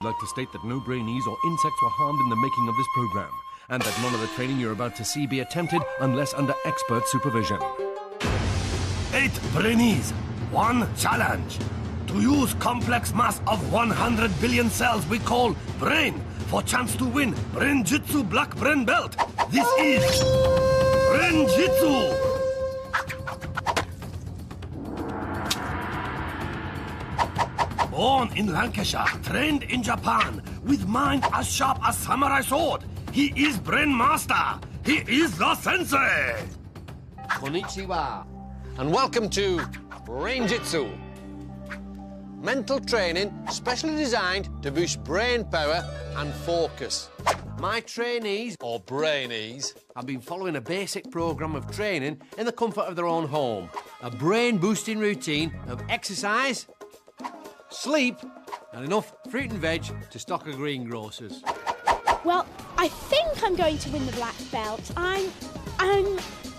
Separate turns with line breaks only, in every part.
I'd like to state that no Brainees or insects were harmed in the making of this program, and that none of the training you're about to see be attempted unless under expert supervision.
8 Brainees, 1 challenge. To use complex mass of 100 billion cells we call brain for chance to win Brain-Jitsu Black Brain Belt. This is Brain-Jitsu. Born in Lancashire, trained in Japan, with mind as sharp as samurai sword. He is Brain Master. He is the sensei.
Konnichiwa, and welcome to Brain-Jitsu. Mental training specially designed to boost brain power and focus. My trainees, or Brainees, have been following a basic programme of training in the comfort of their own home. A brain-boosting routine of exercise, sleep, and enough fruit and veg to stock a greengrocer's.
Well, I think I'm going to win the black belt. I'm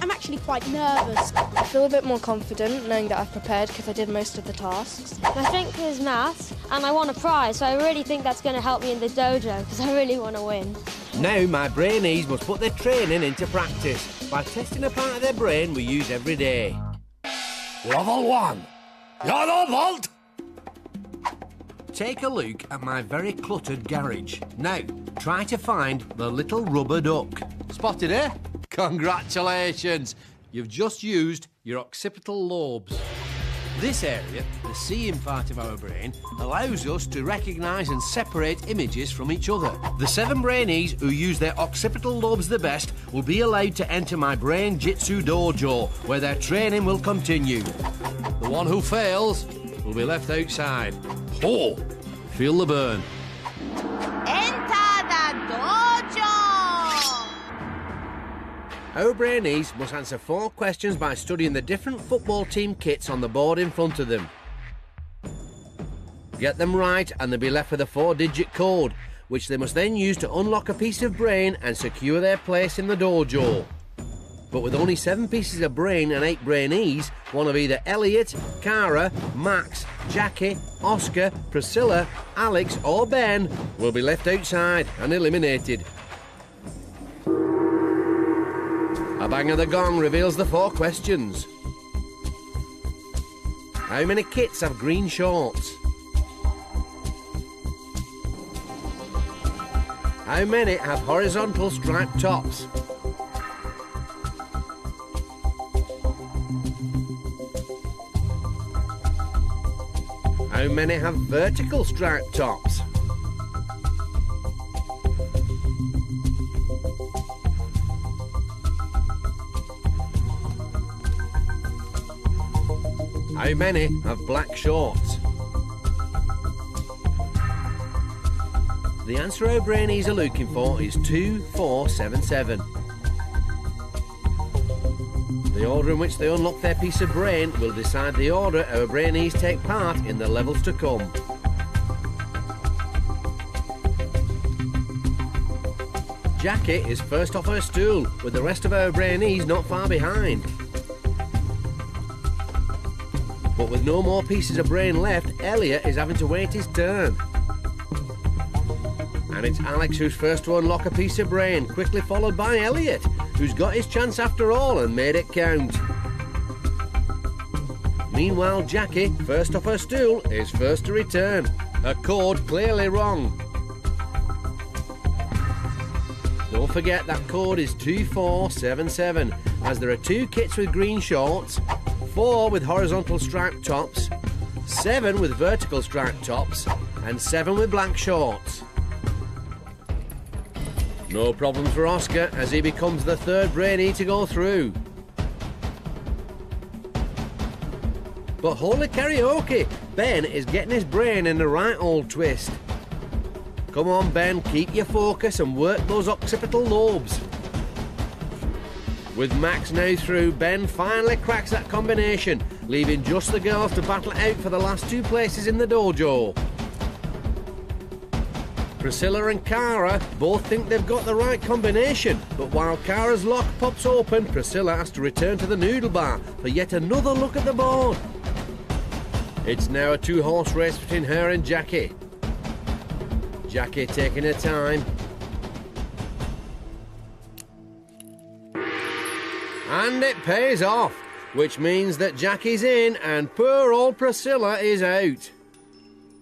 actually quite nervous.
I feel a bit more confident knowing that I've prepared because I did most of the tasks.
I think there's maths and I want a prize, so I really think that's going to help me in the dojo because I really want to win.
Now my Brainees must put their training into practice by testing a part of their brain we use every day.
Level 1. Yellow vault.
Take a look at my very cluttered garage. Now, try to find the little rubber duck. Spotted, eh? Congratulations! You've just used your occipital lobes. This area, the seeing part of our brain, allows us to recognise and separate images from each other. The 7 Brainees who use their occipital lobes the best will be allowed to enter my Brain-Jitsu dojo, where their training will continue. The one who fails will be left outside. Oh, feel the burn.
Enter the dojo!
Our Brainees must answer 4 questions by studying the different football team kits on the board in front of them. Get them right and they'll be left with a 4-digit code, which they must then use to unlock a piece of brain and secure their place in the dojo. But with only 7 pieces of brain and 8 Brainees, one of either Elliot, Cara, Max, Jackie, Oscar, Priscilla, Alex or Ben will be left outside and eliminated. A bang of the gong reveals the 4 questions. How many kits have green shorts? How many have horizontal striped tops? How many have vertical striped tops? How many have black shorts? The answer our Brainees are looking for is 2477. The order in which they unlock their piece of brain will decide the order our Brainees take part in the levels to come. Jackie is first off her stool, with the rest of our Brainees not far behind. But with no more pieces of brain left, Elliot is having to wait his turn. And it's Alex who's first to unlock a piece of brain, quickly followed by Elliot, who's got his chance after all and made it count. Meanwhile, Jackie, first off her stool, is first to return. Her code clearly wrong. Don't forget that code is 2477, as there are 2 kits with green shorts, 4 with horizontal striped tops, 7 with vertical striped tops, and 7 with black shorts. No problems for Oscar as he becomes the 3rd Brainee to go through. But holy karaoke, Ben is getting his brain in the right old twist. Come on Ben, keep your focus and work those occipital lobes. With Max now through, Ben finally cracks that combination, leaving just the girls to battle it out for the last 2 places in the dojo. Priscilla and Cara both think they've got the right combination, but while Cara's lock pops open, Priscilla has to return to the noodle bar for yet another look at the board. It's now a 2-horse race between her and Jackie. Jackie taking her time. And it pays off, which means that Jackie's in and poor old Priscilla is out.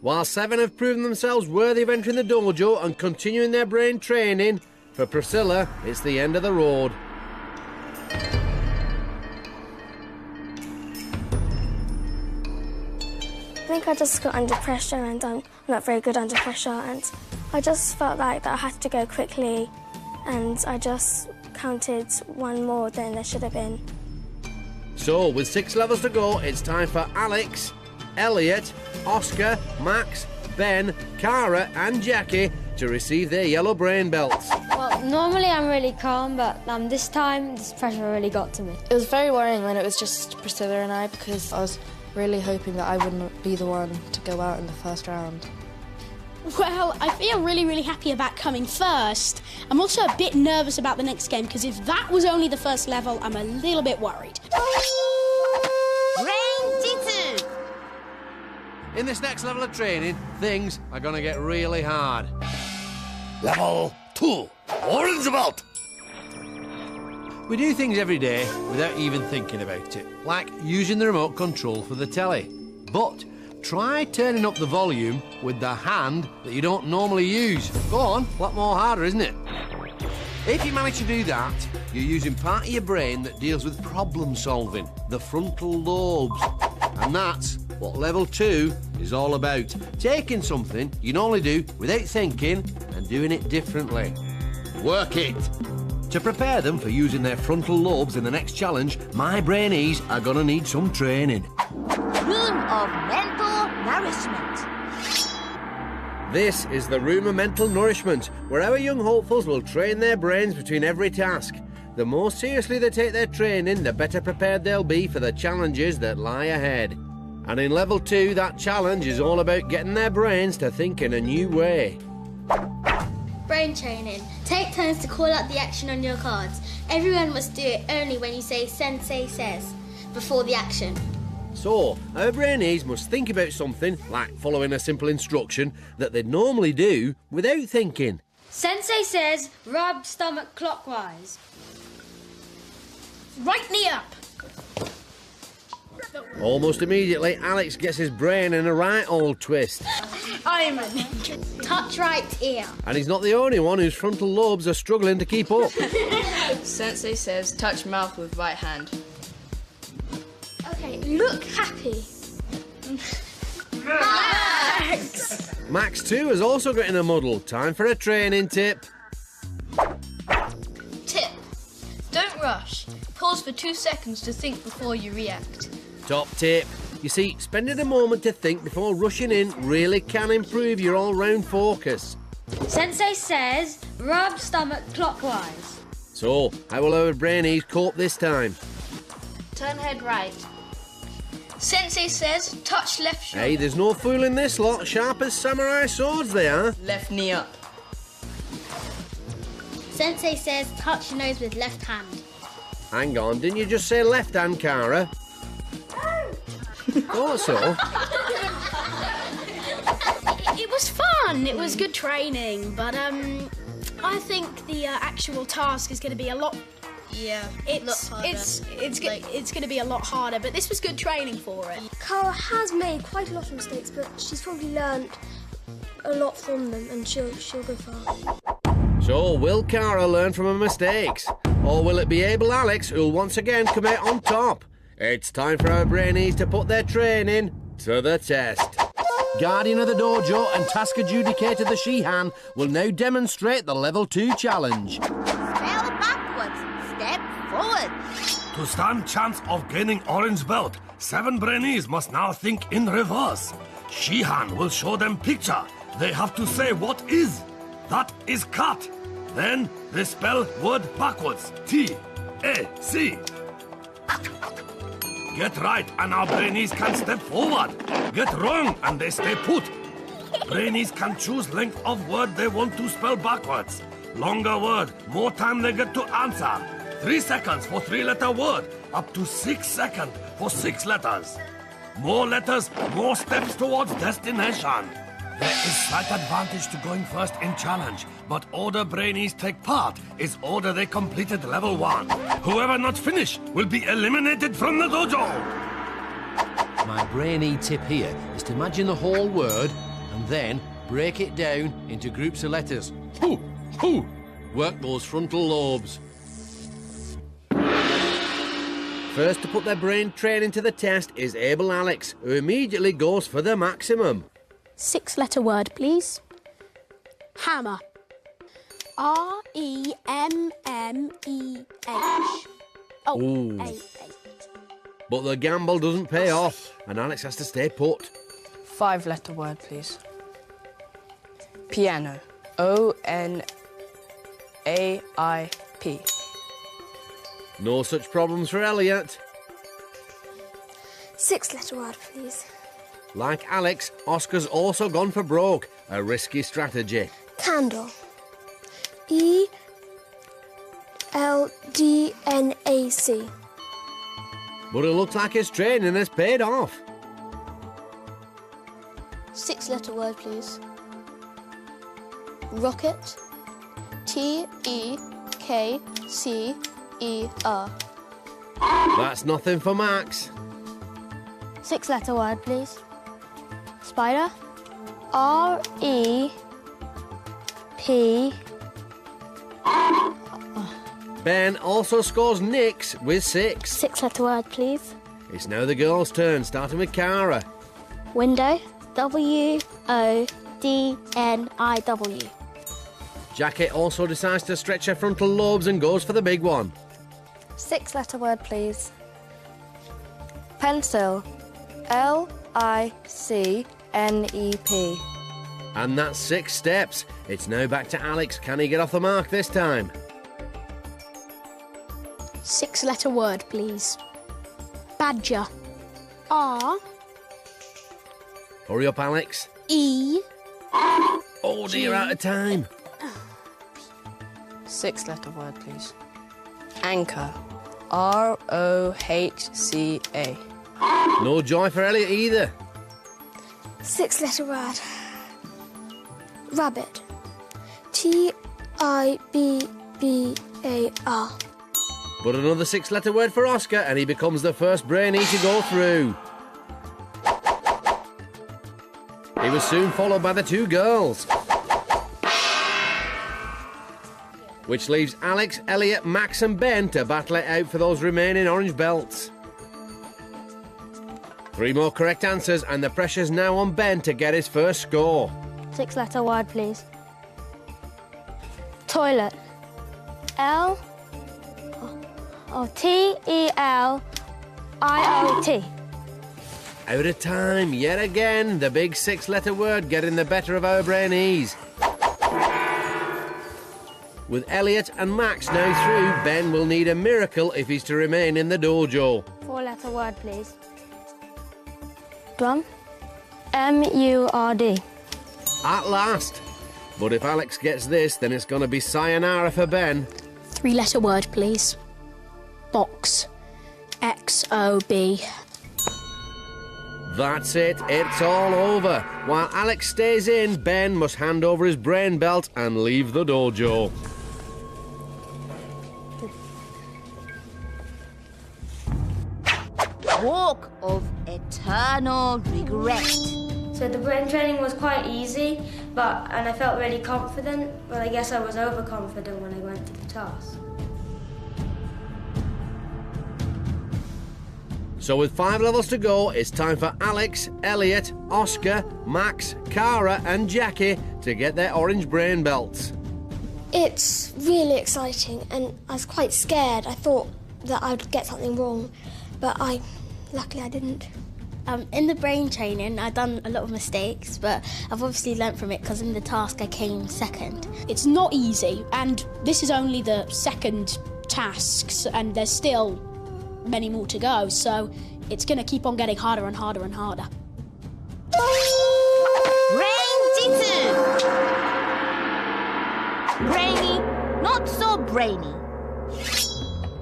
While 7 have proven themselves worthy of entering the dojo and continuing their brain training, for Priscilla, it's the end of the road.
I think I just got under pressure and I'm not very good under pressure, and I just felt like that I had to go quickly, and I just counted one more than there should have been.
So, with 6 levels to go, it's time for Alex, Elliot, Oscar, Max, Ben, Cara and Jackie to receive their yellow brain belts.
Well, normally I'm really calm, but this time this pressure really got to me.
It was very worrying when it was just Priscilla and I, because I was really hoping that I wouldn't be the one to go out in the first round.
Well, I feel really, really happy about coming first. I'm also a bit nervous about the next game, because if that was only the first level, I'm a little bit worried.
Brain-Jitsu.
In this next level of training, things are going to get really hard.
Level 2, orange belt.
We do things every day without even thinking about it, like using the remote control for the telly. But try turning up the volume with the hand that you don't normally use. Go on, a lot more harder, isn't it? If you manage to do that, you're using part of your brain that deals with problem solving, the frontal lobes. And that's what level 2 is all about. Taking something you normally do without thinking and doing it differently. Work it. To prepare them for using their frontal lobes in the next challenge, my Brainees are gonna need some training.
Room of mental nourishment.
This is the room of mental nourishment, where our young hopefuls will train their brains between every task. The more seriously they take their training, the better prepared they'll be for the challenges that lie ahead. And in level 2, that challenge is all about getting their brains to think in a new way.
Brain training. Take turns to call out the action on your cards. Everyone must do it only when you say "Sensei says" before the action.
So, our Brainees must think about something, like following a simple instruction, that they'd normally do without thinking.
Sensei says rub stomach clockwise.
Right knee up.
Almost immediately, Alex gets his brain in a right old twist.
I'm a
Touch right ear.
And he's not the only one whose frontal lobes are struggling to keep up.
Sensei says touch mouth with right hand.
Okay, look happy.
Max, too, has also got in a muddle. Time for a training tip.
Tip. Don't rush. Pause for 2 seconds to think before you react.
Top tip. You see, spending a moment to think before rushing in really can improve your all-round focus.
Sensei says rub stomach clockwise.
So, how will our Brainees cope this time?
Turn head right. Sensei says touch left shoulder.
Hey, there's no fooling this lot. Sharp as samurai swords they are.
Left knee up.
Sensei says touch your nose with left hand.
Hang on, didn't you just say left hand, Cara? Thought so.
It was fun. It was good training, but I think the actual task is going to be a lot.
Yeah,
It's going to be a lot harder, but this was good training for it.
Cara has made quite a lot of mistakes, but she's probably learned a lot from them, and she'll go far.
So, will Cara learn from her mistakes? Or will it be able Alex who'll once again come out on top? It's time for our Brainees to put their training to the test. Guardian of the Dojo and Task Adjudicator the Shihan will now demonstrate the Level 2 challenge.
Spell backwards. Step forward.
To stand chance of gaining orange belt, 7 Brainees must now think in reverse. Shihan will show them picture. They have to say what is. That is cut. Then they spell word backwards. T-A-C. Get right and our Brainees can step forward. Get wrong and they stay put. Brainees can choose length of word they want to spell backwards. Longer word, more time they get to answer. 3 seconds for 3-letter word, up to 6 seconds for 6 letters. More letters, more steps towards destination. There is slight advantage to going first in challenge, but order Brainees take part is order they completed level 1. Whoever not finish will be eliminated from the dojo.
My brainy tip here is to imagine the whole word and then break it down into groups of letters. Hoo, hoo. Work those frontal lobes. First to put their brain training to the test is Able Alex, who immediately goes for the maximum.
6-letter word, please. Hammer. R-E-M-M-E-H. Oh,
Ooh.
A.
But the gamble doesn't pay off, and Alex has to stay put.
5-letter word, please. Piano. O-N-A-I-P.
No such problems for Elliot.
6-letter word, please.
Like Alex, Oscar's also gone for broke, a risky strategy.
Candle. E-L-D-N-A-C.
But it looks like his training has paid off.
6-letter word, please. Rocket. T-E-K-C-E-R.
That's nothing for Max.
6-letter word, please. Spider. R-E-P.
Ben also scores nicks with 6.
6-letter word, please.
It's now the girls' turn, starting with Cara.
Window. W-O-D-N-I-W.
Jackie also decides to stretch her frontal lobes and goes for the big one.
6-letter word, please. Pencil. L-I-C-N-E-P.
And that's 6 steps. It's now back to Alex. Can he get off the mark this time?
6-letter word, please. Badger. R.
Hurry up, Alex.
E.
Oh dear, out of time.
6-letter word, please. Anchor. R-O-H-C-A.
No joy for Elliot either.
6-letter word. Rabbit. T-I-B-B-A-R.
But another 6-letter word for Oscar, and he becomes the first Brainee to go through. He was soon followed by the 2 girls. Which leaves Alex, Elliot, Max and Ben to battle it out for those remaining orange belts. 3 more correct answers and the pressure's now on Ben to get his first score.
6-letter word, please. Toilet. L. T-E-L-I-O-T.
Out of time, yet again, the big 6-letter word getting the better of our Brainees. With Elliot and Max now through, Ben will need a miracle if he's to remain in the dojo.
4-letter word, please. Drum. M-U-R-D.
At last. But if Alex gets this, then it's going to be sayonara for Ben.
3-letter word, please. Box. X-O-B.
That's it, it's all over. While Alex stays in, Ben must hand over his brain belt and leave the dojo.
Walk of eternal regret.
So the brain training was quite easy, and I felt really confident, but I guess I was overconfident when I went to the task.
So with 5 levels to go, it's time for Alex, Elliot, Oscar, Max, Cara and Jackie to get their orange brain belts.
It's really exciting, and I was quite scared. I thought that I'd get something wrong, but luckily I didn't.
In the brain training, I've done a lot of mistakes, but I've obviously learnt from it because in the task I came second. It's not easy, and this is only the second tasks, and there's still many more to go, so it's going to keep on getting harder and harder and harder.
Brain-Jitsu! Brainy, not so brainy.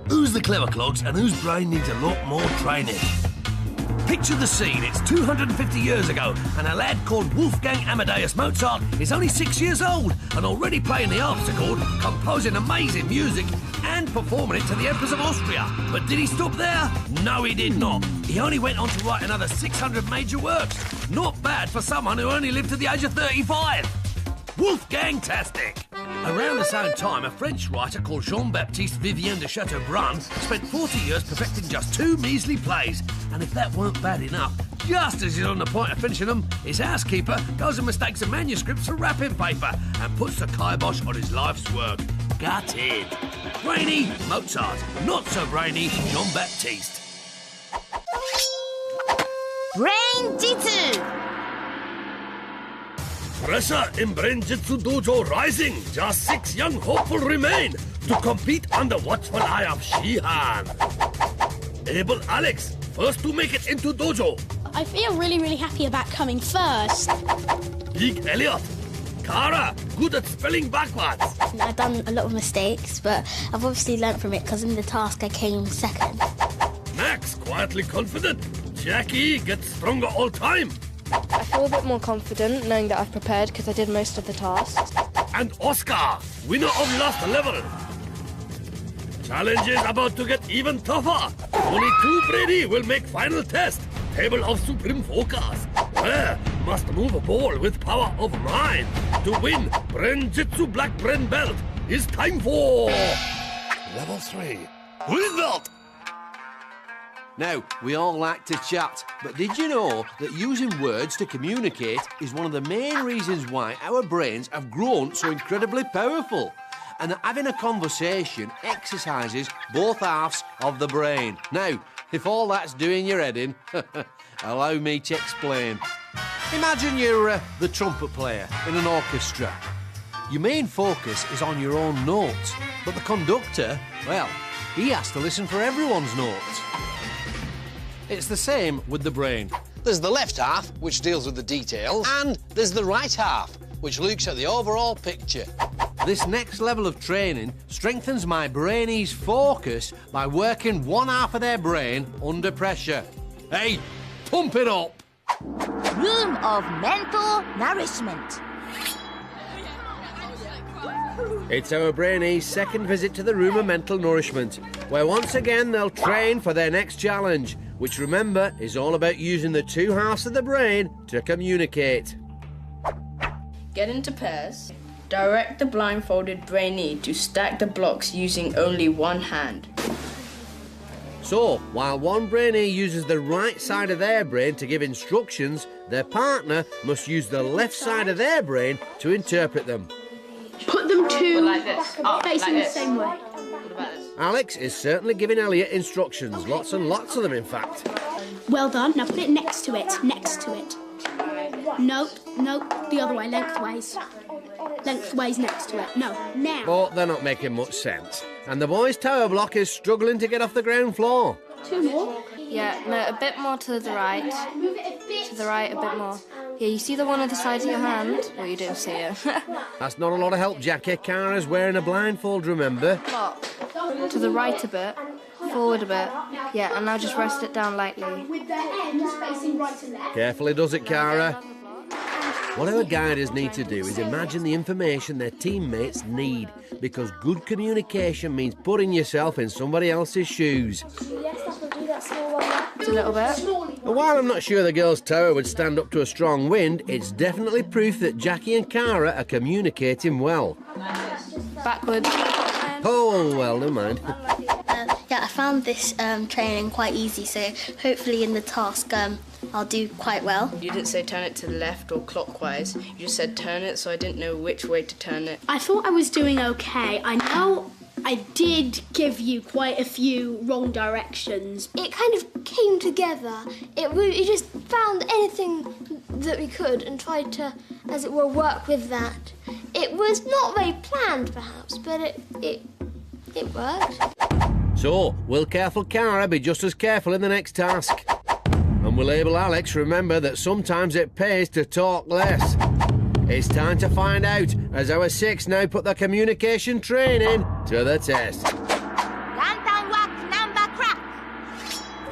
Who's the clever clogs and whose brain needs a lot more training? Picture the scene. It's 250 years ago, and a lad called Wolfgang Amadeus Mozart is only 6 years old and already playing the harpsichord, composing amazing music and performing it to the Empress of Austria. But did he stop there? No, he did not. He only went on to write another 600 major works. Not bad for someone who only lived to the age of 35. Wolfgang-tastic! Around the same time, a French writer called Jean-Baptiste Vivien de Chateaubriand spent 40 years perfecting just 2 measly plays. And if that weren't bad enough, just as he's on the point of finishing them, his housekeeper goes and mistakes a manuscript for wrapping paper and puts the kibosh on his life's work. Gutted. Brainy, Mozart. Not so brainy, Jean-Baptiste.
Brain-Jitsu!
Pressure in Brain-Jitsu dojo rising. Just 6 young hopeful remain to compete under watchful eye of Shihan. Able Alex, first to make it into dojo.
I feel really, really happy about coming first.
Big Elliot. Cara, good at spelling backwards.
I've done a lot of mistakes, but I've obviously learnt from it because in the task I came second.
Max, quietly confident. Jackie gets stronger all time.
I feel a bit more confident knowing that I've prepared because I did most of the tasks.
And Oscar, winner of last level. Challenge is about to get even tougher. Only 2 Brady will make final test. Table of supreme focus. Where must move a ball with power of mind. To win Brain-Jitsu Black Brain Belt is time for level 3. Green Belt.
Now, we all like to chat, but did you know that using words to communicate is one of the main reasons why our brains have grown so incredibly powerful? And that having a conversation exercises both halves of the brain. Now, if all that's doing your head in, allow me to explain. Imagine you're the trumpet player in an orchestra. Your main focus is on your own notes, but the conductor, well, he has to listen for everyone's notes. It's the same with the brain.
There's the left half, which deals with the details, and there's the right half, which looks at the overall picture.
This next level of training strengthens my Brainees' focus by working one half of their brain under pressure. Hey, pump it up!
Room of mental nourishment.
It's our Brainees' second visit to the Room of Mental Nourishment, where once again they'll train for their next challenge, which, remember, is all about using the 2 halves of the brain to communicate.
Get into pairs. Direct the blindfolded brainee to stack the blocks using only one hand.
So, while one Brainee uses the right side of their brain to give instructions, their partner must use the left side of their brain to interpret them.
Put them two
like this.
facing
Like
the same way.
What about this?
Alex is certainly giving Elliot instructions, lots and lots of them, in fact.
Well done. Now put it next to it. Next to it. No, the other way, lengthways. Lengthways next to it. No, now.
But they're not making much sense. And the boys' tower block is struggling to get off the ground floor.
2 more.
Yeah, no, a bit more to the right. To the right, a bit more. Yeah, you see the one at the side of your hand? Well, you don't see it.
That's not a lot of help, Jackie. Cara's wearing a blindfold, remember?
To the right a bit. Forward a bit. Yeah, and now just rest it down lightly.
With the ends facing right and left.
Carefully does it, Cara. What our guiders need to do is imagine the information their teammates need, because good communication means putting yourself in somebody else's shoes.
Just a little bit.
And while I'm not sure the girls' tower would stand up to a strong wind, it's definitely proof that Jackie and Cara are communicating well.
Backwards.
Oh, well, never mind.
Yeah, I found this training quite easy, so hopefully in the task I'll do quite well.
You didn't say turn it to the left or clockwise. You just said turn it, so I didn't know which way to turn it.
I thought I was doing okay. I know I did give you quite a few wrong directions.
It kind of came together. We just found anything that we could and tried to, as it were, work with that. It was not very planned, perhaps, but it worked.
So, will careful Cara be just as careful in the next task? And will able Alex remember that sometimes it pays to talk less? It's time to find out, as our 6 now put their communication training to the test.
Lantern wax number crack.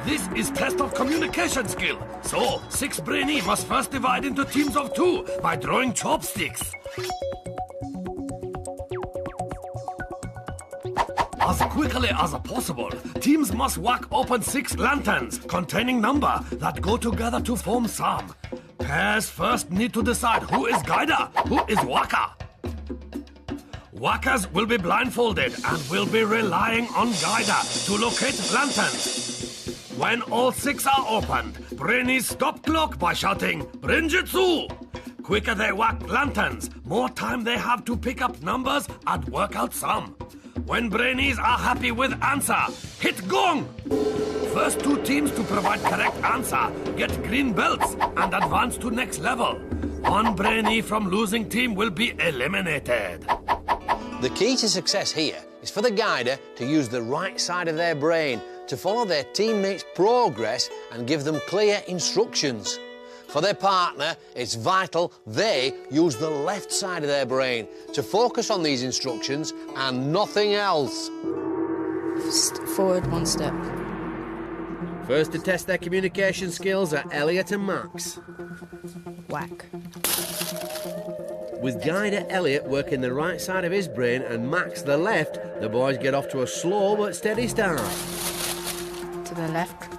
This is test of communication skill. So, 6 Brainees must first divide into teams of 2 by drawing chopsticks. As quickly as possible, teams must whack open 6 lanterns containing number that go together to form sum. Pairs first need to decide who is guider, who is whacker. Whackers will be blindfolded and will be relying on guider to locate lanterns. When all 6 are opened, Brainees stop clock by shouting, Brain-Jitsu! Quicker they whack lanterns, more time they have to pick up numbers and work out sum. When Brainees are happy with answer, hit gong! First 2 teams to provide correct answer get green belts and advance to next level. 1 Brainee from losing team will be eliminated.
The key to success here is for the guider to use the right side of their brain to follow their teammates' progress and give them clear instructions. For their partner, it's vital they use the left side of their brain to focus on these instructions and nothing else.
Forward 1 step.
First to test their communication skills are Elliot and Max.
Whack.
With guider Elliot working the right side of his brain and Max the left, the boys get off to a slow but steady start.
To the left.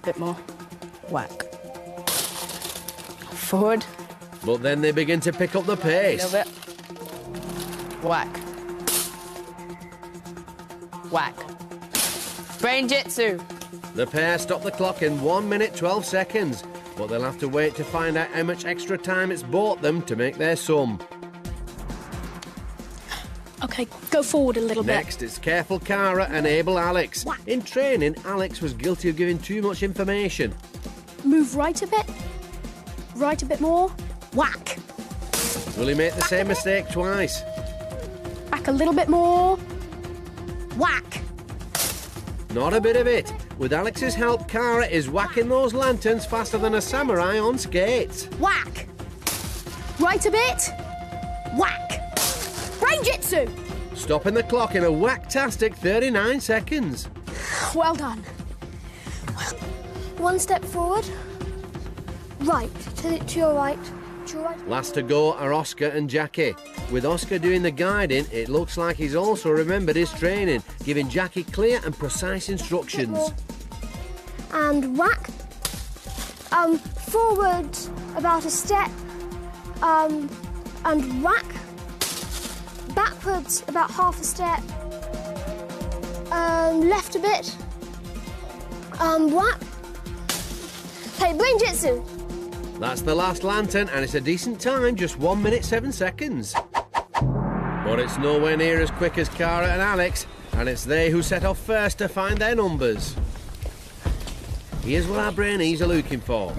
Bit more. Whack. Forward.
But then they begin to pick up the
A
pace.
little bit. Whack. Whack. Brain-Jitsu.
The pair stop the clock in 1 minute 12 seconds, but they'll have to wait to find out how much extra time it's bought them to make their sum.
Okay, go forward a little bit.
Next, it's careful Cara and able Alex. In training, Alex was guilty of giving too much information.
Move right a bit. Right a bit more. Whack.
Will he make the same mistake twice?
Back a little bit more. Whack.
Not a bit of it. With Alex's help, Cara is whacking those lanterns faster than a samurai on skates.
Whack. Right a bit. Whack. Brain-Jitsu.
Stopping the clock in a whack-tastic 39 seconds.
Well done.
1 step forward. Right, to your right. To your right.
Last to go are Oscar and Jackie. With Oscar doing the guiding, it looks like he's also remembered his training, giving Jackie clear and precise instructions.
And whack. Forward about a step. And whack. Backwards about half a step. Left a bit. Whack. Hey, Brain-Jitsu.
That's the last lantern, and it's a decent time, just 1 minute 7 seconds. But it's nowhere near as quick as Cara and Alex, and it's they who set off first to find their numbers. Here's what our Brainees are looking for.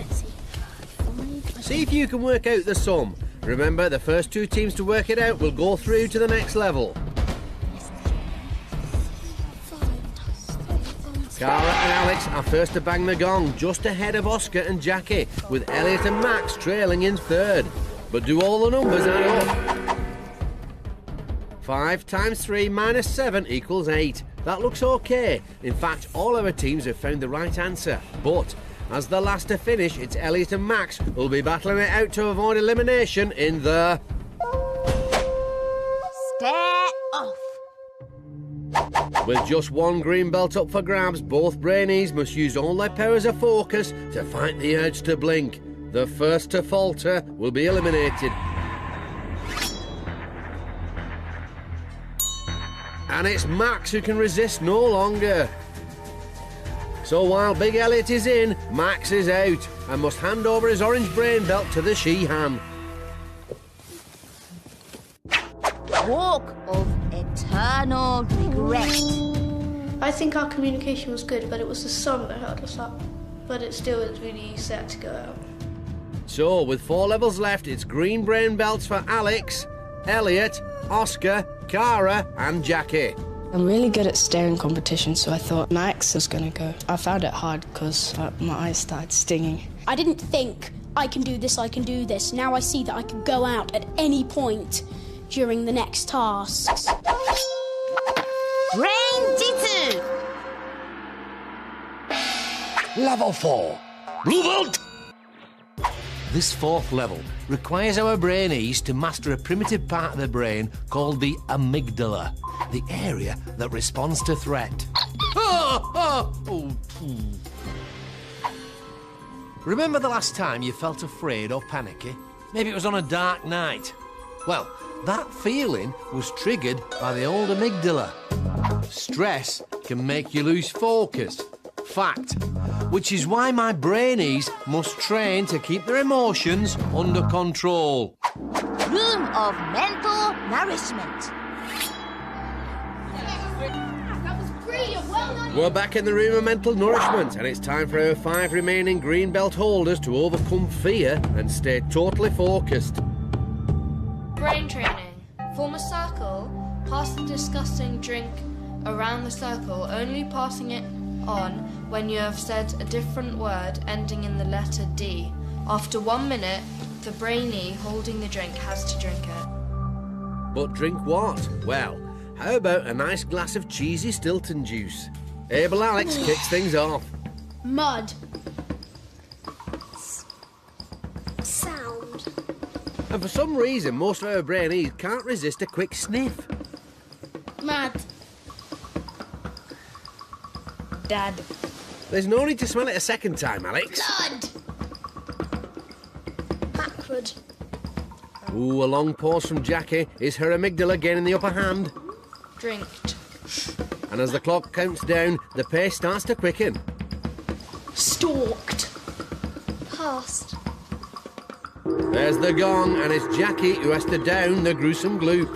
See if you can work out the sum. Remember, the first 2 teams to work it out will go through to the next level. Cara and Alex are first to bang the gong, just ahead of Oscar and Jackie, with Elliot and Max trailing in third. But do all the numbers add up? 5 times 3 minus 7 equals 8. That looks okay. In fact, all our teams have found the right answer. But as the last to finish, it's Elliot and Max who'll be battling it out to avoid elimination in the...
Stare off.
With just 1 green belt up for grabs, both Brainees must use all their powers of focus to fight the urge to blink. The first to falter will be eliminated. And it's Max who can resist no longer. So while Big Elliot is in, Max is out and must hand over his orange brain belt to the she-han.
Walk of eternal regret.
I think our communication was good, but it was the song that held us up. But it still is really sad to go out.
So with 4 levels left, it's green brain belts for Alex, Elliot, Oscar, Cara and Jackie.
I'm really good at staring competitions, so I thought Max was going to go. I found it hard because my eyes started stinging.
I didn't think, I can do this, I can do this. Now I see that I can go out at any point during the next tasks.
Brain-Jitsu.
Level 4. Blue belt!
This fourth level requires our Brainees to master a primitive part of the brain called the amygdala, the area that responds to threat. Remember the last time you felt afraid or panicky? Maybe it was on a dark night. Well, that feeling was triggered by the old amygdala. Stress can make you lose focus. Fact. Which is why my Brainees must train to keep their emotions under control.
Room of mental nourishment.
We're back in the room of mental nourishment, and it's time for our 5 remaining green belt holders to overcome fear and stay totally focused.
Brain training. Form a circle, pass the disgusting drink around the circle, only passing it on when you have said a different word ending in the letter D. After 1 minute, the Brainee holding the drink has to drink it.
But drink what? Well, how about a nice glass of cheesy Stilton juice? Able Alex kicks things off.
Mud.
Sound.
And for some reason, most of our Brainees can't resist a quick sniff.
Mad.
Dad.
There's no need to smell it a second time, Alex.
Blood.
Backward.
Ooh, a long pause from Jackie. Is her amygdala gaining the upper hand?
Drinked.
And as the clock counts down, the pace starts to quicken.
Stalked.
Past.
There's the gong, and it's Jackie who has to down the gruesome gloop.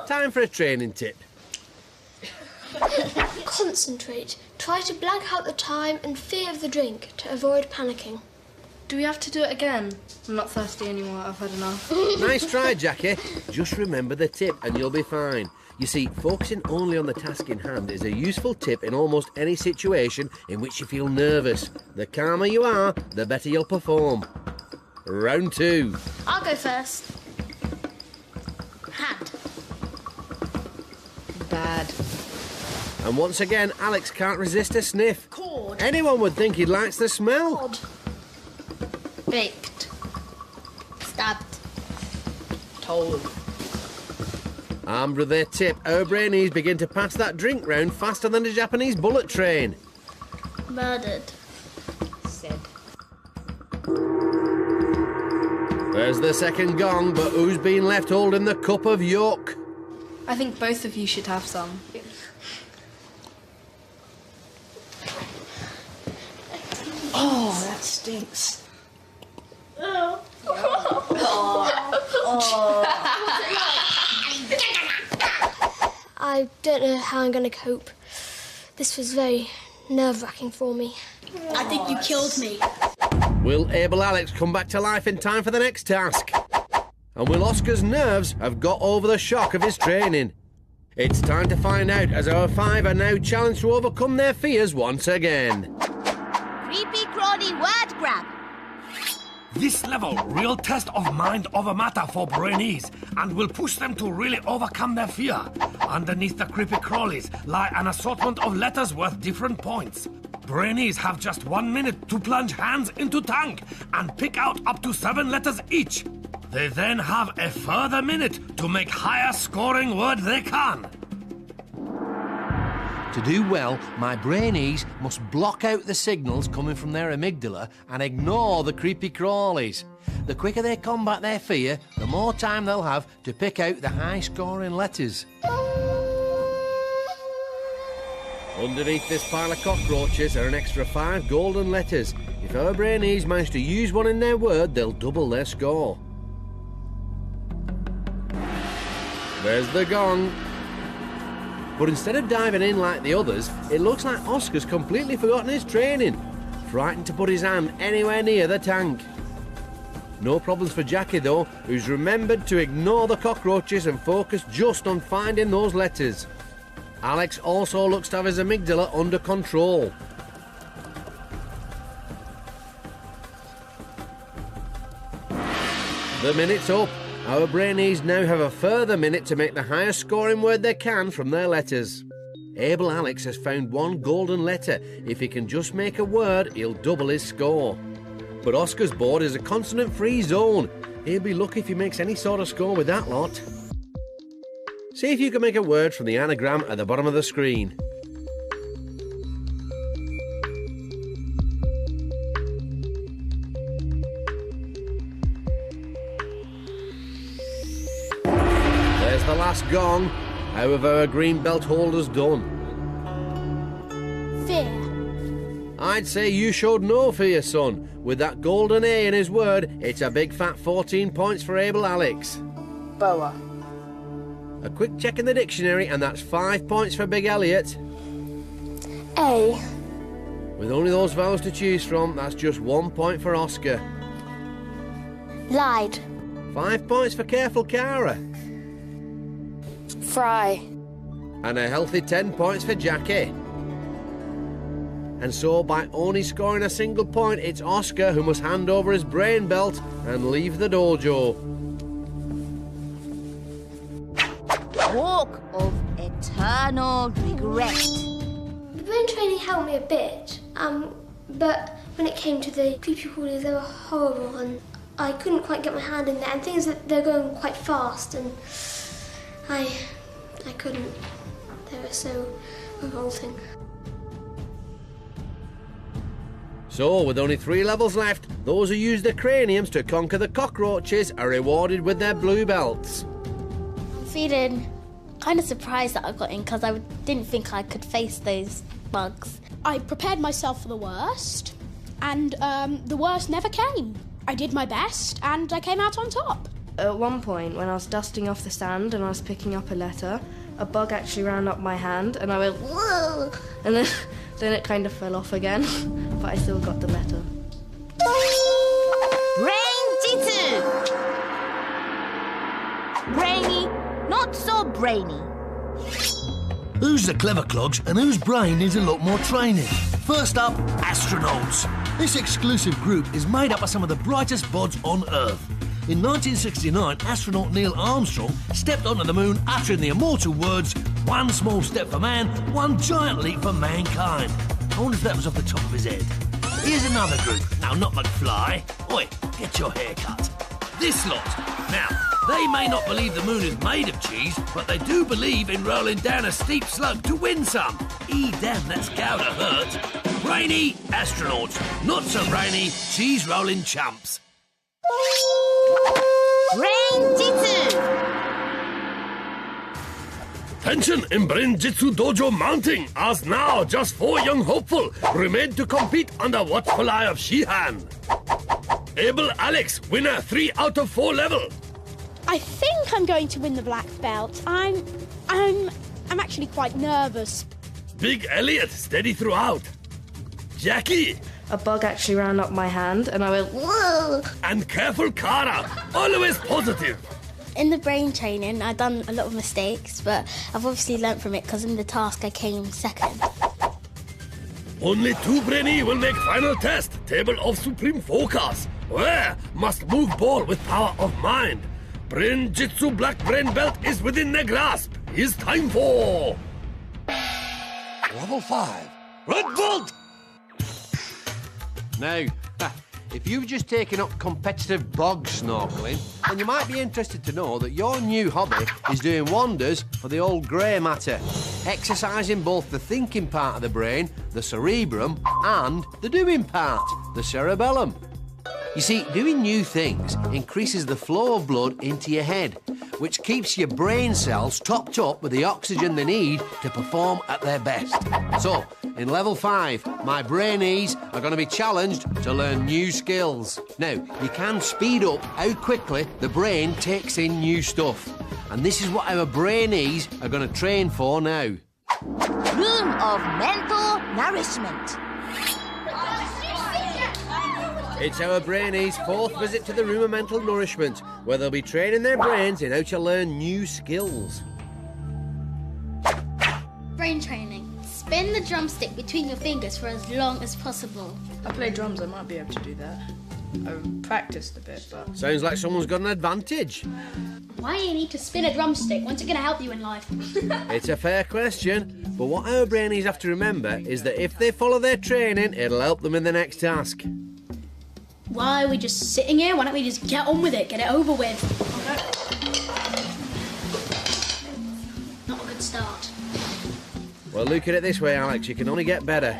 Time for a training tip.
Concentrate. Try to blank out the time and fear of the drink to avoid panicking.
Do we have to do it again? I'm not thirsty anymore, I've had enough.
Nice try, Jackie. Just remember the tip and you'll be fine. You see, focusing only on the task in hand is a useful tip in almost any situation in which you feel nervous. The calmer you are, the better you'll perform. Round 2.
I'll go first. Hand.
Bad.
And once again, Alex can't resist a sniff.
Cord.
Anyone would think he likes the smell.
Cord.
Baked.
Stabbed.
Told.
Armed with their tip, our Brainees begin to pass that drink round faster than a Japanese bullet train.
Murdered.
Said.
There's the second gong, but who's been left holding the cup of yuck?
I think both of you should have some.
Oh, that stinks.
I don't know how I'm going to cope. This was very nerve-wracking for me.
I think you killed me.
Will able Alex come back to life in time for the next task? And will Oscar's nerves have got over the shock of his training? It's time to find out, as our 5 are now challenged to overcome their fears once again.
Creepy crawly word grab.
This level, real test of mind over matter for Brainees, and will push them to really overcome their fear. Underneath the creepy crawlies lie an assortment of letters worth different points. Brainees have just 1 minute to plunge hands into tank and pick out up to 7 letters each. They then have a further minute to make higher scoring word they can.
To do well, my Brainees must block out the signals coming from their amygdala and ignore the creepy crawlies. The quicker they combat their fear, the more time they'll have to pick out the high-scoring letters.
Underneath this pile of cockroaches are an extra 5 golden letters. If our Brainees manage to use one in their word, they'll double their score. There's the gong. But instead of diving in like the others, it looks like Oscar's completely forgotten his training. Frightened to put his hand anywhere near the tank. No problems for Jackie though, who's remembered to ignore the cockroaches and focus just on finding those letters. Alex also looks to have his amygdala under control. The minute's up, Our Brainees now have a further minute to make the highest scoring word they can from their letters. Able Alex has found one golden letter. If he can just make a word, he'll double his score. But Oscar's board is a consonant-free zone. He'll be lucky if he makes any sort of score with that lot. See if you can make a word from the anagram at the bottom of the screen. There's the last gong. How have our green belt holders done?
Fear.
I'd say you showed no fear, son. With that golden A in his word, it's a big fat 14 points for Able Alex.
Boa.
A quick check in the dictionary and that's 5 points for Big Elliot.
A.
With only those vowels to choose from, that's just 1 point for Oscar.
Lied.
5 points for Careful Cara.
Fry.
And a healthy 10 points for Jackie. And so, by only scoring a single point, it's Oscar who must hand over his brain belt and leave the dojo.
Walk of eternal regret.
The brain training helped me a bit, but when it came to the creepy crawlies, they were horrible, and I couldn't quite get my hand in there, and things that they're going quite fast, and I couldn't. They were so revolting.
So, with only 3 levels left, those who use their craniums to conquer the cockroaches are rewarded with their blue belts.
I'm feeling kind of surprised that I got in because I didn't think I could face those bugs. I prepared myself for the worst, and the worst never came. I did my best, and I came out on top.
At one point, when I was dusting off the sand and I was picking up a letter, a bug actually ran up my hand and I went, whoa! And then it kind of fell off again, but I still got the letter.
Brain-Jitsu! Brainy, not so brainy.
Who's the clever clogs and whose brain needs a lot more training? First up, astronauts. This exclusive group is made up of some of the brightest buds on Earth. In 1969, astronaut Neil Armstrong stepped onto the moon uttering the immortal words, "One small step for man, one giant leap for mankind." I wonder if that was off the top of his head. Here's another group. Now, not McFly. Oi, get your hair cut. This lot. Now, they may not believe the moon is made of cheese, but they do believe in rolling down a steep slope to win some. Damn, that's gout to hurt. Brainy astronauts, not so brainy cheese-rolling chumps.
Brain-Jitsu!
Tension in Brain-Jitsu dojo mounting, as now just 4 young hopeful remain to compete under watchful eye of Shihan. Able Alex, winner 3 out of 4 level.
I think I'm going to win the black belt. I'm actually quite nervous.
Big Elliot, steady throughout. Jackie.
A bug actually ran up my hand and I went, whoa!
And Careful Cara, always positive.
In the brain training, I've done a lot of mistakes, but I've obviously learnt from it because in the task I came second.
Only 2 Brainees will make final test. Table of supreme focus. Where must move ball with power of mind. Brain-Jitsu black brain belt is within their grasp. It's time for... Level 5. Red Bolt!
Now, if you've just taken up competitive bog snorkelling, then you might be interested to know that your new hobby is doing wonders for the old grey matter, exercising both the thinking part of the brain, the cerebrum, and the doing part, the cerebellum. You see, doing new things increases the flow of blood into your head, which keeps your brain cells topped up with the oxygen they need to perform at their best. So, in level 5, my Brainees are going to be challenged to learn new skills. Now, you can speed up how quickly the brain takes in new stuff. And this is what our Brainees are going to train for now.
Room of mental nourishment.
It's our Brainees' 4th visit to the Room of Mental Nourishment, where they'll be training their brains in how to learn new skills.
Brain training. Spin the drumstick between your fingers for as long as possible.
I play drums, I might be able to do that. I've practiced a bit, but...
Sounds like someone's got an advantage.
Why do you need to spin a drumstick? When's it going to help you in life?
It's a fair question, but what our Brainees have to remember is that if they follow their training, it'll help them in the next task.
Why are we just sitting here? Why don't we just get on with it, get it over with? Not a good start.
Well, look at it this way, Alex, you can only get better.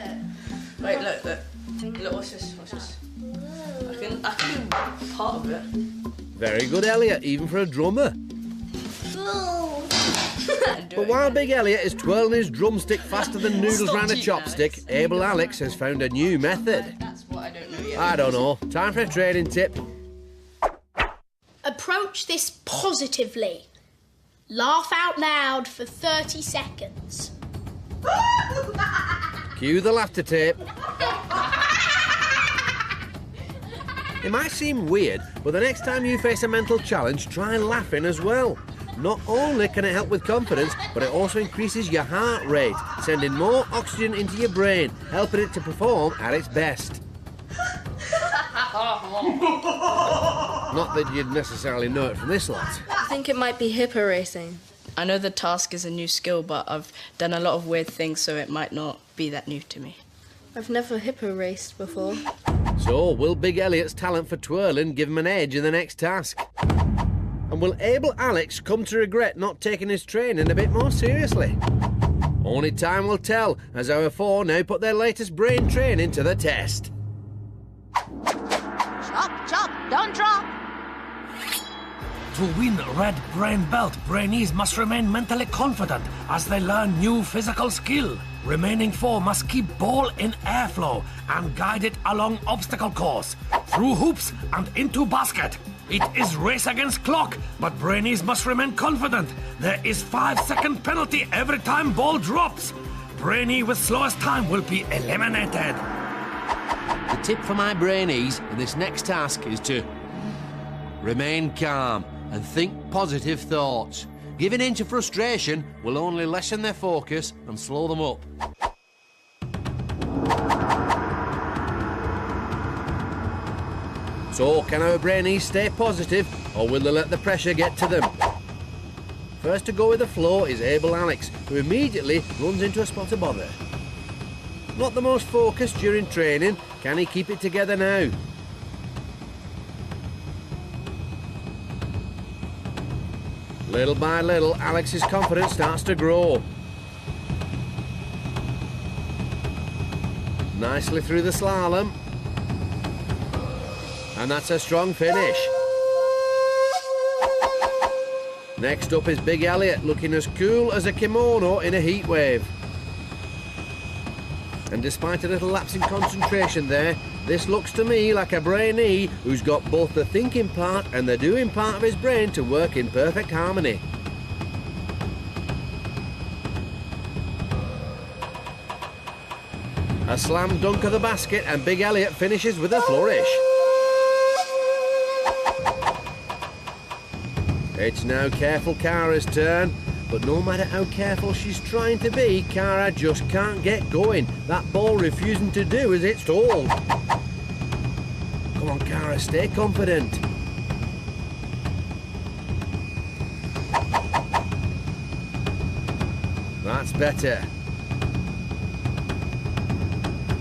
Wait, look. Look, what's this? I can do part of it.
Very good, Elliot, even for a drummer. But while Big Elliot is twirling his drumstick faster than noodles round a chopstick, Able Alex has found a new method.
That's what I don't know yet.
I don't know. Time for a training tip.
Approach this positively. Laugh out loud for 30 seconds.
Cue the laughter tape. It might seem weird, but the next time you face a mental challenge, try laughing as well. Not only can it help with confidence, but it also increases your heart rate, sending more oxygen into your brain, helping it to perform at its best. Not that you'd necessarily know it from this lot.
I think it might be hippo racing. I know the task is a new skill, but I've done a lot of weird things, so it might not be that new to me. I've never hippo raced before.
So, will Big Elliot's talent for twirling give him an edge in the next task? And will Able Alex come to regret not taking his training a bit more seriously? Only time will tell, as our four now put their latest brain training to the test.
Chop, don't drop.
To win Red Brain Belt, Brainees must remain mentally confident as they learn new physical skill. Remaining four must keep ball in airflow and guide it along obstacle course, through hoops and into basket. It is race against clock, but Brainees must remain confident. There is 5-second penalty every time ball drops. Brainee with slowest time will be eliminated.
The tip for my Brainees in this next task is to remain calm and think positive thoughts. Giving in to frustration will only lessen their focus and slow them up.
So, can our Brainees stay positive, or will they let the pressure get to them? First to go with the flow is Able Alex, who immediately runs into a spot of bother. Not the most focused during training, can he keep it together now? Little by little, Alex's confidence starts to grow. Nicely through the slalom. And that's a strong finish. Next up is Big Elliot, looking as cool as a kimono in a heat wave. And despite a little lapse in concentration there, this looks to me like a Brainee who's got both the thinking part and the doing part of his brain to work in perfect harmony. A slam dunk of the basket and Big Elliot finishes with a flourish. It's now careful Cara's turn, but no matter how careful she's trying to be, Cara just can't get going. That ball refusing to do as it's told. Come on, Cara, stay confident. That's better.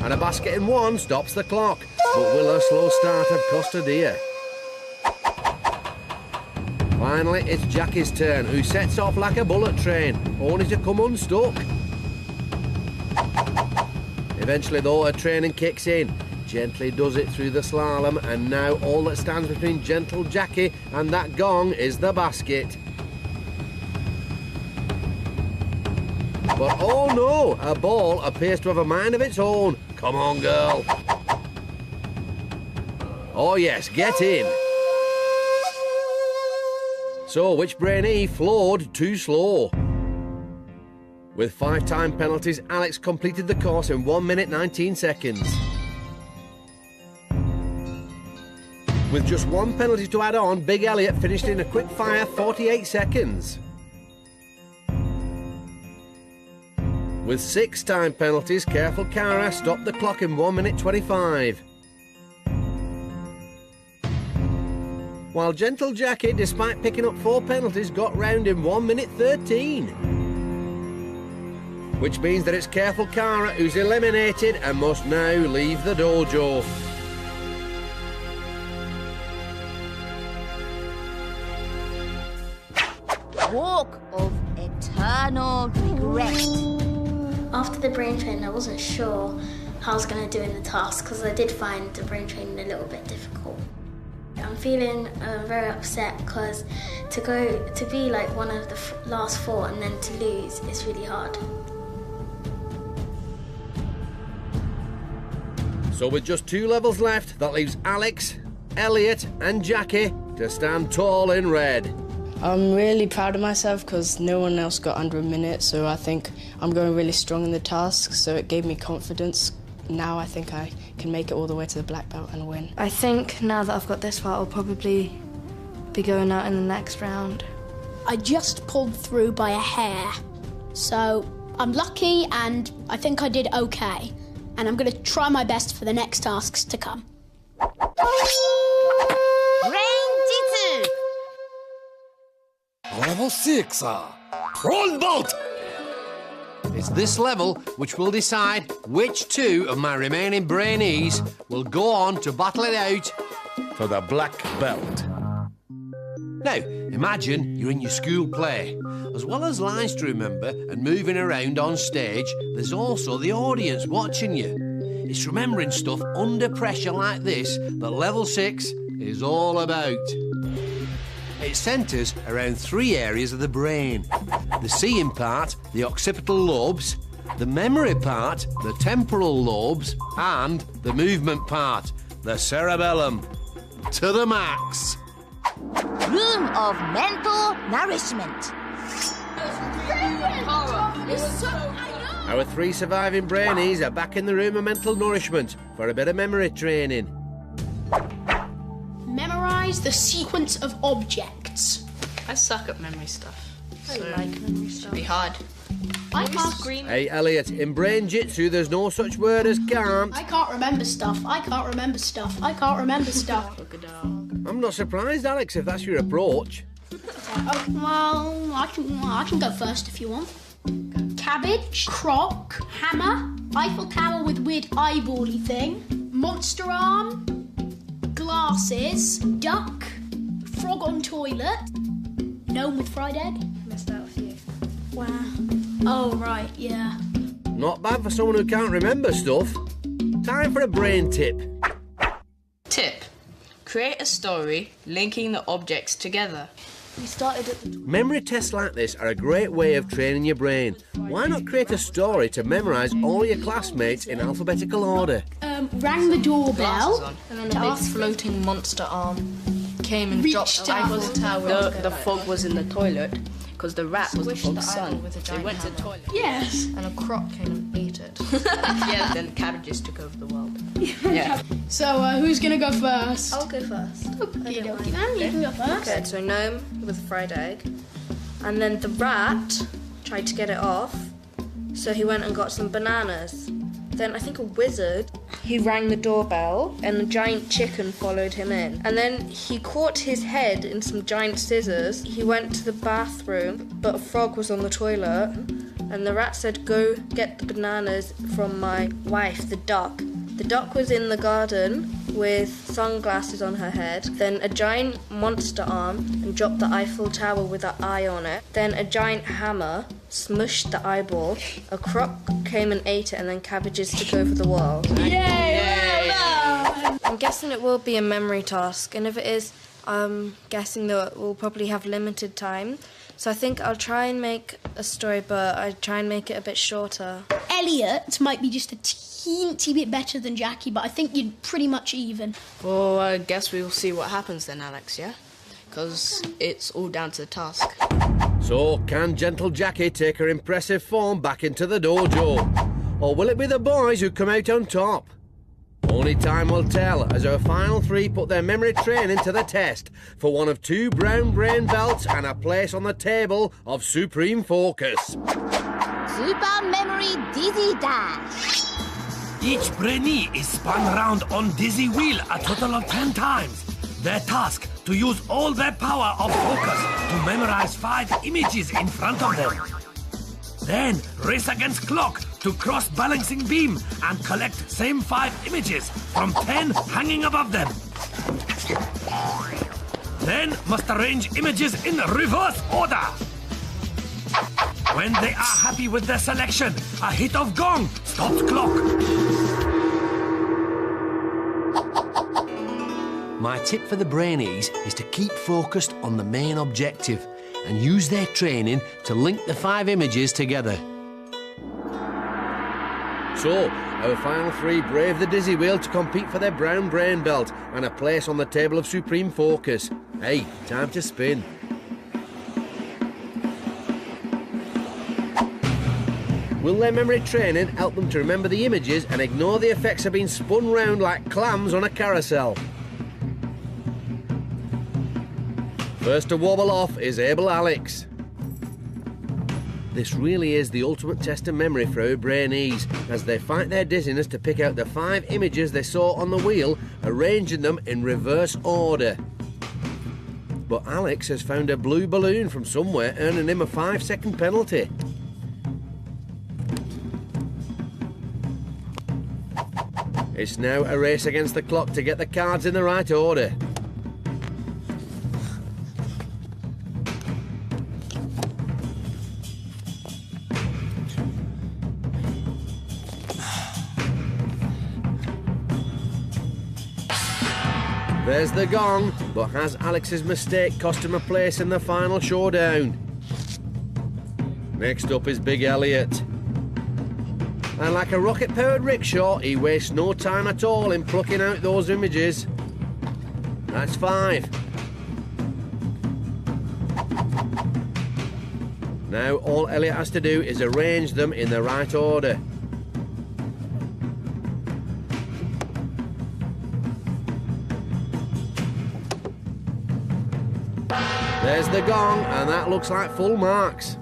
And a basket in one stops the clock, but will her slow start have cost her dear? Finally, it's Jackie's turn, who sets off like a bullet train, only to come unstuck. Eventually, though, her training kicks in. Gently does it through the slalom, and now all that stands between gentle Jackie and that gong is the basket. But oh no, a ball appears to have a mind of its own. Come on, girl. Oh yes, get in. So, which Brainee flowed too slow? With 5 time penalties, Alex completed the course in 1 minute 19 seconds. With just 1 penalty to add on, Big Elliot finished in a quick-fire 48 seconds. With 6 time penalties, careful Cara stopped the clock in 1 minute 25. while Gentle Jackie, despite picking up 4 penalties, got round in 1 minute 13. Which means that it's Careful Cara who's eliminated and must now leave the dojo.
Walk of eternal regret.
After the brain training, I wasn't sure how I was going to do in the task because I did find the brain training a little bit difficult. I'm feeling very upset because to be like one of the last 4 and then to lose is really hard.
So with just 2 levels left, that leaves Alex, Elliot and Jackie to stand tall in red.
I'm really proud of myself because no one else got under a minute, so I think I'm going really strong in the task, so it gave me confidence. Now I think I can make it all the way to the black belt and win.
I think now that I've got this far, I'll probably be going out in the next round.
I just pulled through by a hair, so I'm lucky and I think I did okay. And I'm going to try my best for the next tasks to come.
Brain-Jitsu.
Level 6, prawn boat.
It's this level which will decide which 2 of my remaining Brainees will go on to battle it out
For the black belt.
Now, imagine you're in your school play. As well as lines to remember and moving around on stage, there's also the audience watching you. It's remembering stuff under pressure like this that level 6 is all about. It centres around 3 areas of the brain. The seeing part, the occipital lobes, the memory part, the temporal lobes, and the movement part, the cerebellum. To the max.
Room of mental nourishment.
Our 3 surviving Brainees are back in the room of mental nourishment for a bit of memory training.
Memorise the sequence of objects.
I suck at memory stuff.
I like memory stuff.
It'd be hard.
I can't.
Hey, Elliot, in Brain-Jitsu, there's no such word as can't.
I can't remember stuff. I can't remember stuff. I can't remember stuff.
I'm not surprised, Alex, if that's your approach.
Well, I can go first if you want. Cabbage, croc, hammer, Eiffel Tower with weird eyebally thing, monster arm, glasses, duck, frog on toilet, gnome with fried egg.
Missed out a few.
Wow. Oh, right, yeah.
Not bad for someone who can't remember stuff. Time for a brain tip.
Tip. Create a story linking the objects together.
We started at the...
Memory tests like this are a great way of training your brain. Why not create a story to memorise all your classmates in alphabetical order?
Rang the doorbell.
And then a big floating monster arm came and dropped the Eiffel Tower.
The frog was in the toilet because the rat was the
Squished
frog's
the eyeball
son.
with a
They
giant
went to the
hammer.
toilet.
Yes.
And a croc came and ate it.
Yeah, then cabbages took over the world. Yeah.
So, who's gonna go first?
I'll go first.
Okie dokie, man. You can go first.
Okay, so gnome with a fried egg. And then the rat tried to get it off, so he went and got some bananas. Then I think a wizard, he rang the doorbell and a giant chicken followed him in. And then he caught his head in some giant scissors. He went to the bathroom, but a frog was on the toilet. And the rat said, "Go get the bananas from my wife, the duck." The duck was in the garden with sunglasses on her head. Then a giant monster arm and dropped the Eiffel Tower with an eye on it. Then a giant hammer smushed the eyeball. A croc came and ate it, and then cabbages took over the world.
Yay!
I'm guessing it will be a memory task, and if it is, I'm guessing that we'll probably have limited time. So I think I'll try and make a story, but I try and make it a bit shorter.
Elliot might be just a teensy bit better than Jackie, but I think you're pretty much even.
Well, I guess we'll see what happens then, Alex, yeah? Because it's all down to the task.
So, can Gentle Jackie take her impressive form back into the dojo? Or will it be the boys who come out on top? Only time will tell as our final 3 put their memory training to the test for one of 2 brown brain belts and a place on the table of supreme focus.
Super Memory Dizzy Dash.
Each Brainee is spun round on dizzy wheel a total of 10 times. Their task to use all their power of focus to memorize 5 images in front of them. Then race against clock to cross balancing beam and collect same 5 images from 10 hanging above them. Then must arrange images in reverse order. When they are happy with their selection, a hit of gong stops clock.
My tip for the Brainees is to keep focused on the main objective and use their training to link the 5 images together.
So, our final 3 brave the dizzy wheel to compete for their brown brain belt and a place on the table of supreme focus. Hey, time to spin. Will their memory training help them to remember the images and ignore the effects of being spun round like clams on a carousel? First to wobble off is Able Alex. This really is the ultimate test of memory for our Brainees, as they fight their dizziness to pick out the 5 images they saw on the wheel, arranging them in reverse order. But Alex has found a blue balloon from somewhere, earning him a 5-second penalty. It's now a race against the clock to get the cards in the right order. There's the gong, but has Alex's mistake cost him a place in the final showdown? Next up is Big Elliot. And like a rocket-powered rickshaw, he wastes no time at all in plucking out those images. That's 5. Now all Elliot has to do is arrange them in the right order. There's the gong, and that looks like full marks.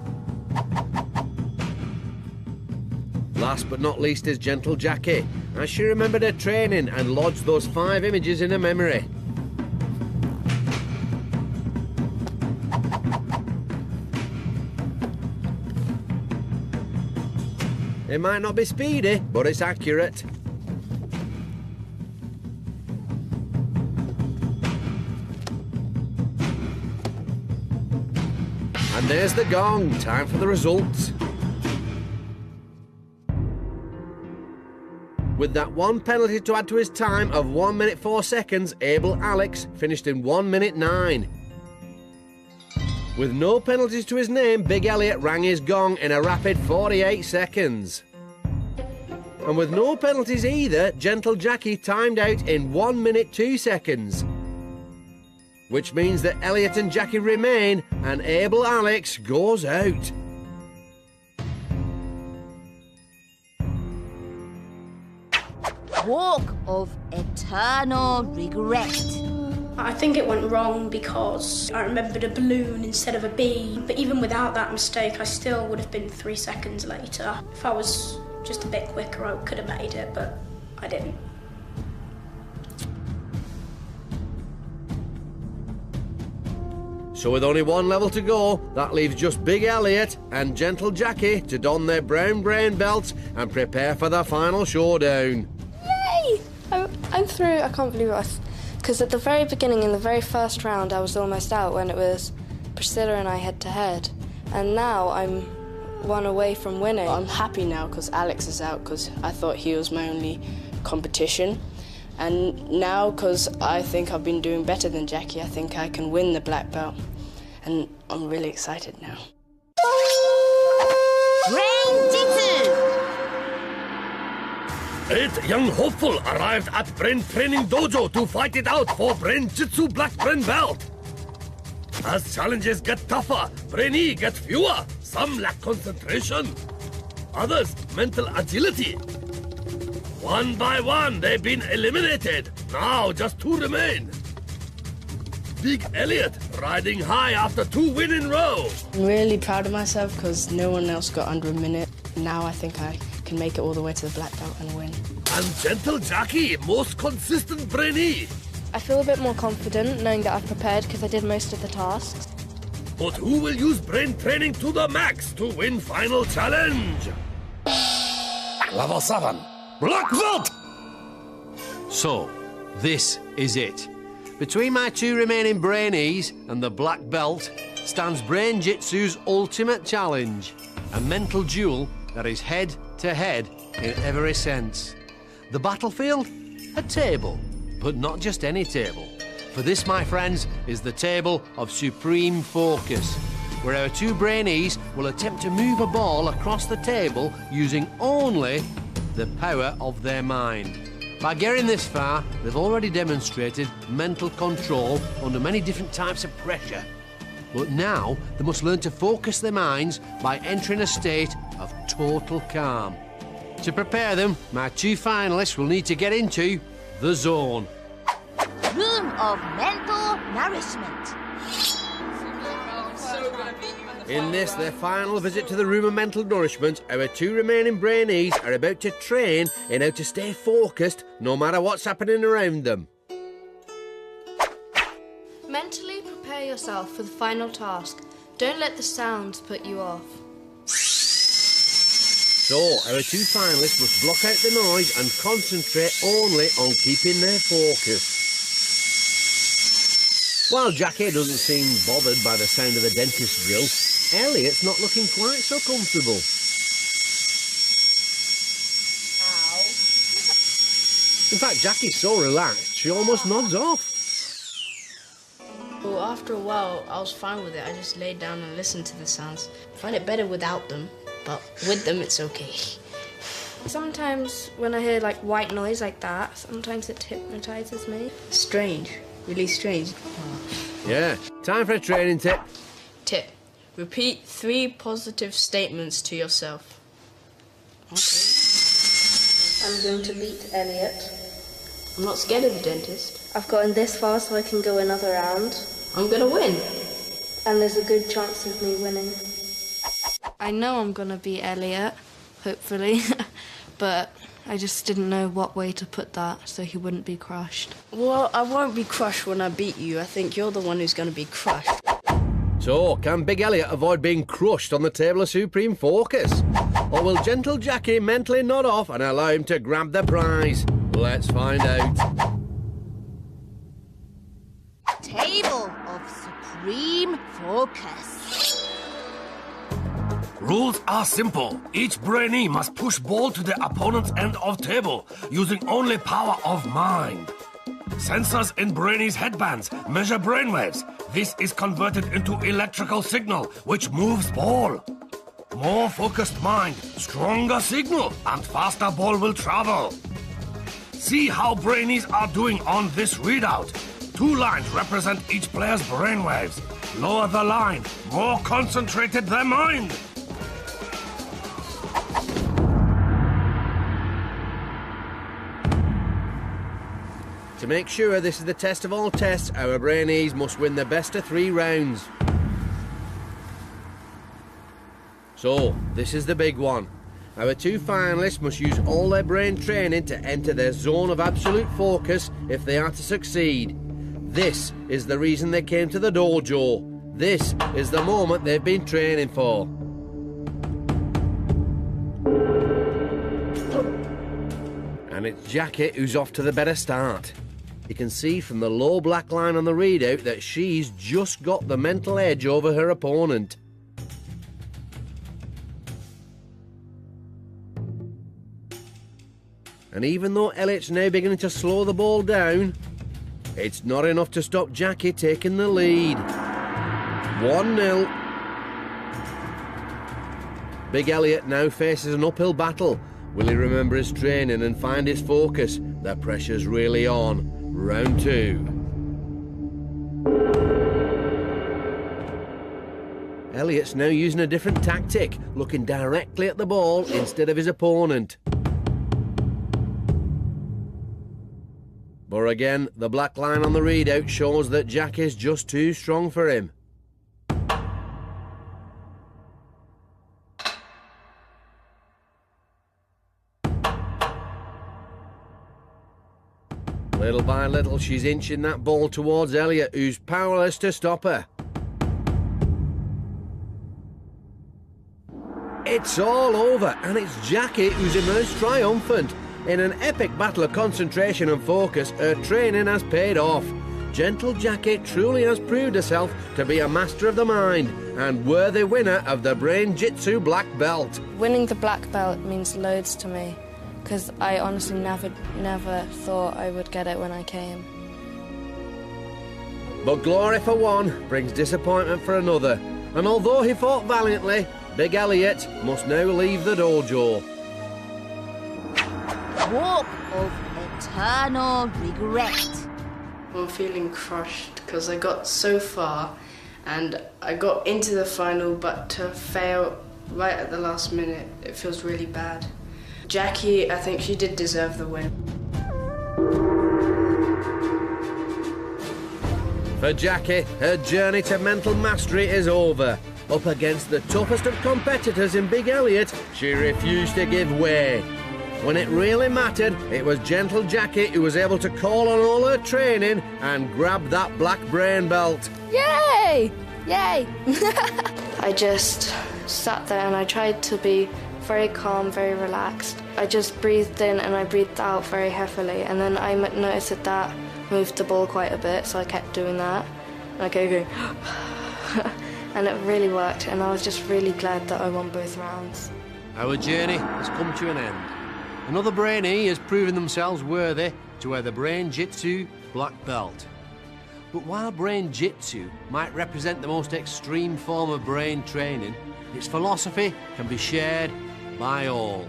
Last but not least is Gentle Jackie, as she remembered her training and lodged those 5 images in her memory. It might not be speedy, but it's accurate. And there's the gong. Time for the results. With that 1 penalty to add to his time of 1 minute 4 seconds, Able Alex finished in 1 minute 9. With no penalties to his name, Big Elliot rang his gong in a rapid 48 seconds. And with no penalties either, Gentle Jackie timed out in 1 minute 2 seconds. Which means that Elliot and Jackie remain and Able Alex goes out.
Walk of eternal regret.
I think it went wrong because I remembered a balloon instead of a bee, but even without that mistake I still would have been 3 seconds later. If I was just a bit quicker I could have made it, but I didn't.
So with only 1 level to go, that leaves just Big Elliot and Gentle Jackie to don their brown brain belts and prepare for the final showdown.
Yay! I'm through. I can't believe it. Because at the very beginning, in the very first round, I was almost out when it was Priscilla and I head-to-head. And now I'm 1 away from winning.
I'm happy now because Alex is out, because I thought he was my only competition. And now, because I think I've been doing better than Jackie, I think I can win the black belt. And I'm really excited now.
Brain-Jitsu!
8 young hopeful arrived at Brain Training Dojo to fight it out for Brain-Jitsu Black Brain Belt. As challenges get tougher, Brainee get fewer. Some lack concentration, others mental agility. 1 by 1, they've been eliminated. Now just 2 remain. Big Elliot riding high after 2 wins in a row.
I'm really proud of myself because no one else got under a minute. Now I think I can make it all the way to the black belt and win.
And Gentle Jackie, most consistent Brainee.
I feel a bit more confident knowing that I've prepared because I did most of the tasks.
But who will use brain training to the max to win final challenge? Level 7, Black Belt!
So, this is it. Between my two remaining Brainees and the Black Belt stands Brain-Jitsu's ultimate challenge, a mental duel that is head-to-head in every sense. The battlefield? A table, but not just any table. For this, my friends, is the table of supreme focus, where our two Brainees will attempt to move a ball across the table using only the power of their mind. By getting this far, they've already demonstrated mental control under many different types of pressure. But now they must learn to focus their minds by entering a state of total calm. To prepare them, my two finalists will need to get into the zone.
Room of mental nourishment.
In this, their final visit to the room of mental nourishment, our two remaining Brainees are about to train in how to stay focused no matter what's happening around them.
Mentally prepare yourself for the final task. Don't let the sounds put you off.
So, our two finalists must block out the noise and concentrate only on keeping their focus. While Jackie doesn't seem bothered by the sound of the dentist drill, Elliot's not looking quite so comfortable. In fact, Jackie's so relaxed, she almost nods off.
Well, after a while, I was fine with it. I just laid down and listened to the sounds. I find it better without them, but with them, it's okay.
Sometimes when I hear like white noise like that, sometimes it hypnotizes me.
Strange, really strange.
Yeah, time for a training tip.
Tip: repeat 3 positive statements to yourself. Okay.
I'm going to beat Elliot.
I'm not scared of the dentist.
I've gotten this far so I can go another round.
I'm gonna win.
And there's a good chance of me winning. I know I'm gonna beat Elliot, hopefully, but I just didn't know what way to put that so he wouldn't be crushed.
Well, I won't be crushed when I beat you. I think you're the one who's gonna be crushed.
So, can Big Elliot avoid being crushed on the table of supreme focus? Or will gentle Jackie mentally nod off and allow him to grab the prize? Let's find out.
Table of supreme focus.
Rules are simple. Each Brainee must push ball to the opponent's end of table using only power of mind. Sensors in Brainees' headbands measure brainwaves. This is converted into electrical signal, which moves ball. More focused mind, stronger signal, and faster ball will travel. See how Brainees are doing on this readout. 2 lines represent each player's brainwaves. Lower the line, more concentrated their mind.
To make sure this is the test of all tests, our Brainees must win the best of 3 rounds. So, this is the big one. Our 2 finalists must use all their brain training to enter their zone of absolute focus if they are to succeed. This is the reason they came to the dojo. This is the moment they've been training for. And it's Jackie who's off to the better start. You can see from the low black line on the readout that she's just got the mental edge over her opponent. And even though Elliot's now beginning to slow the ball down, it's not enough to stop Jackie taking the lead. 1-0. Big Elliot now faces an uphill battle. Will he remember his training and find his focus? The pressure's really on. Round 2. Elliot's now using a different tactic, looking directly at the ball instead of his opponent. But again, the black line on the readout shows that Jackie's just too strong for him. Little by little, she's inching that ball towards Elliot, who's powerless to stop her. It's all over, and it's Jackie who's emerged triumphant. In an epic battle of concentration and focus, her training has paid off. Gentle Jackie truly has proved herself to be a master of the mind and worthy winner of the Brain-Jitsu black belt.
Winning the black belt means loads to me, because I honestly never thought I would get it when I came.
But glory for one brings disappointment for another, and although he fought valiantly, Big Elliot must now leave the dojo.
Walk of eternal regret.
I'm feeling crushed because I got so far and I got into the final, but to fail right at the last minute, it feels really bad. Jackie, I think she did deserve the win.
For Jackie, her journey to mental mastery is over. Up against the toughest of competitors in Big Elliot, she refused to give way. When it really mattered, it was Gentle Jackie who was able to call on all her training and grab that black brain belt.
Yay! Yay! I just sat there and I tried to be very calm, very relaxed. I just breathed in and I breathed out very heavily, and then I noticed that moved the ball quite a bit, so I kept doing that. And I kept going, and it really worked, and I was just really glad that I won both rounds.
Our journey has come to an end. Another Brainee has proven themselves worthy to wear the Brain-Jitsu black belt. But while Brain-Jitsu might represent the most extreme form of brain training, its philosophy can be shared by all.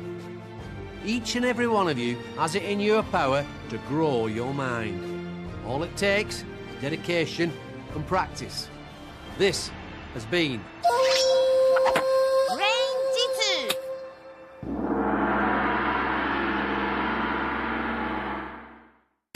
Each and every one of you has it in your power to grow your mind. All it takes is dedication and practice. This has been